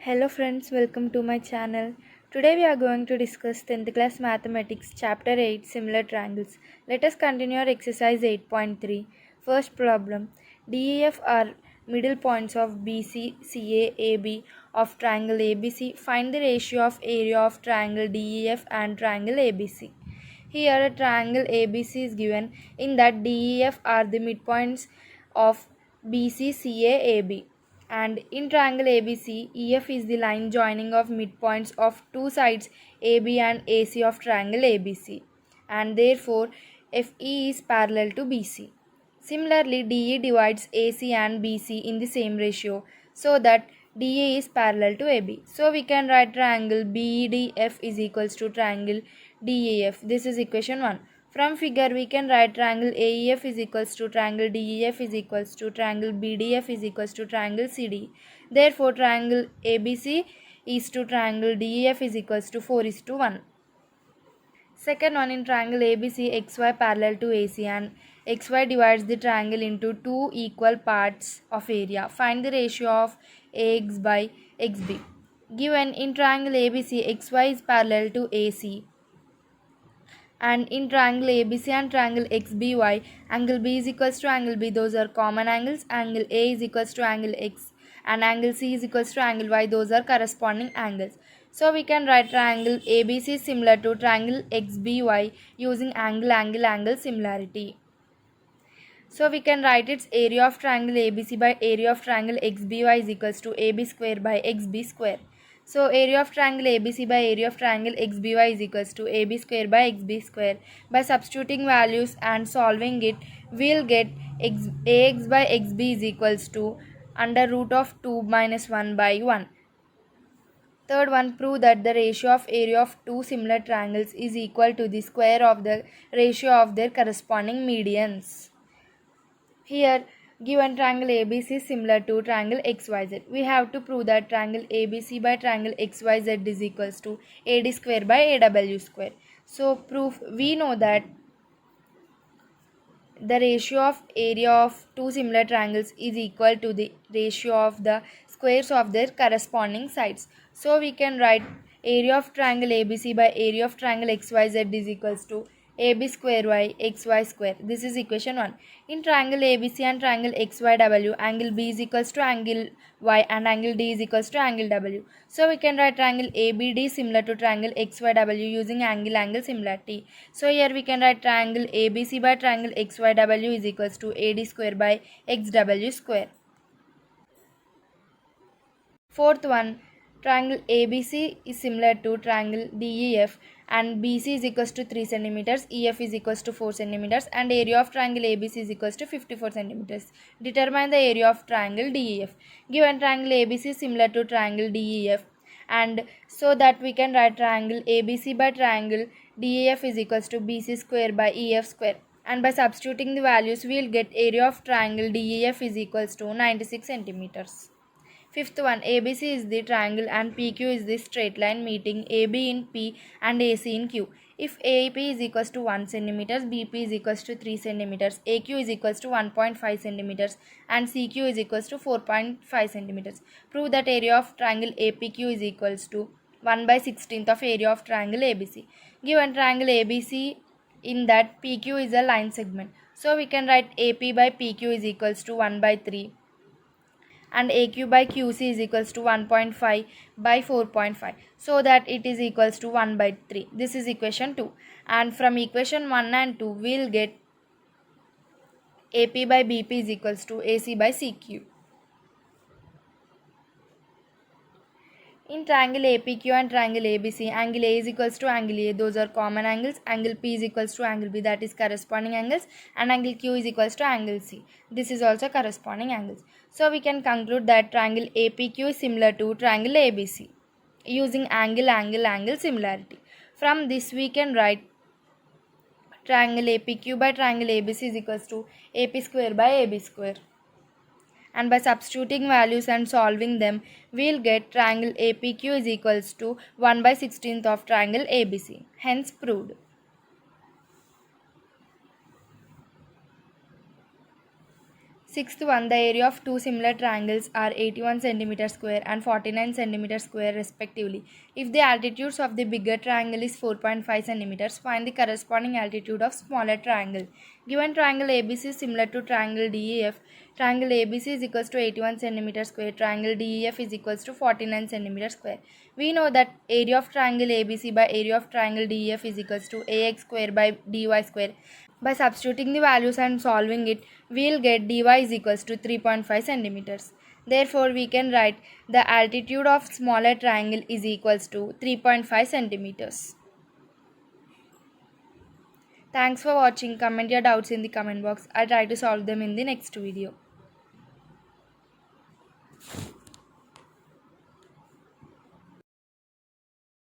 Hello friends, welcome to my channel. Today we are going to discuss 10th class mathematics chapter 8 similar triangles. Let us continue our exercise 8.3. First problem. DEF are middle points of BC, CA, AB of triangle ABC. Find the ratio of area of triangle DEF and triangle ABC. Here a triangle ABC is given in that DEF are the midpoints of BC, CA, AB. And in triangle ABC, EF is the line joining of midpoints of two sides AB and AC of triangle ABC, and therefore FE is parallel to BC. Similarly, DE divides AC and BC in the same ratio so that DA is parallel to AB. So we can write triangle BDF is equals to triangle DAF. This is equation 1. From figure we can write triangle AEF is equals to triangle DEF is equals to triangle BDF is equals to triangle CD. Therefore triangle ABC is to triangle DEF is equals to 4:1. Second one, in triangle ABC, XY parallel to AC and XY divides the triangle into two equal parts of area. Find the ratio of AX by XB. Given in triangle ABC, XY is parallel to AC, and in triangle ABC and triangle XBY, angle B is equals to angle B, those are common angles. Angle A is equals to angle X and angle C is equals to angle Y, those are corresponding angles. So we can write triangle ABC similar to triangle XBY using angle similarity. So we can write its area of triangle ABC by area of triangle XBY is equals to AB square by XB square. So area of triangle ABC by area of triangle XBY is equals to AB square by XB square. By substituting values and solving it, we'll get AX by XB is equals to under root of 2 minus 1 by 1. Third one, prove that the ratio of area of two similar triangles is equal to the square of the ratio of their corresponding medians. Here, given triangle ABC is similar to triangle XYZ, we have to prove that triangle ABC by triangle XYZ is equals to AD square by AW square. So, proof, we know that the ratio of area of two similar triangles is equal to the ratio of the squares of their corresponding sides. So, we can write area of triangle ABC by area of triangle XYZ is equals to AB square y XY square. This is equation 1. In triangle ABC and triangle XYW, angle B is equals to angle Y and angle D is equals to angle W. So we can write triangle ABD similar to triangle XYW using angle similarity. So here we can write triangle ABC by triangle XYW is equals to AD square by XW square. Fourth one, triangle ABC is similar to triangle DEF and BC is equals to 3 centimeters, EF is equals to 4 centimeters and area of triangle ABC is equals to 54 centimeters. Determine the area of triangle DEF. Given triangle ABC is similar to triangle DEF, and so that we can write triangle ABC by triangle DEF is equals to BC square by EF square, and by substituting the values we will get area of triangle DEF is equals to 96 centimeters. Fifth one, ABC is the triangle and PQ is the straight line meeting AB in P and AC in Q. If AP is equals to 1 centimeters, BP is equals to 3 centimeters, AQ is equals to 1.5 centimeters and CQ is equals to 4.5 centimeters. Prove that area of triangle APQ is equals to 1 by 16th of area of triangle ABC. Given triangle ABC, in that PQ is a line segment. So we can write AP by PQ is equals to 1 by 3 and AQ by QC is equals to 1.5 by 4.5, so that it is equals to 1 by 3. This is equation 2, and from equation 1 and 2 we will get AP by BP is equals to AC by CQ. In triangle APQ and triangle ABC, angle A is equals to angle A, those are common angles. Angle P is equals to angle B, that is corresponding angles, and angle Q is equals to angle C. This is also corresponding angles. So we can conclude that triangle APQ is similar to triangle ABC using angle similarity. From this we can write triangle APQ by triangle ABC is equals to AP square by AB square, and by substituting values and solving them we'll get triangle APQ is equals to 1 by 16th of triangle ABC, hence proved. Sixth one, the area of two similar triangles are 81 centimeter square and 49 centimeter square respectively. If the altitudes of the bigger triangle is 4.5 centimeters, find the corresponding altitude of smaller triangle. Given triangle ABC is similar to triangle DEF, triangle ABC is equals to 81 centimeter square, triangle DEF is equals to 49 centimeter square. We know that area of triangle ABC by area of triangle DEF is equals to AX square by DY square. By substituting the values and solving it, we will get dy is equals to 3.5 centimeters. Therefore, we can write the altitude of smaller triangle is equals to 3.5 centimeters. Thanks for watching. Comment your doubts in the comment box. I'll try to solve them in the next video.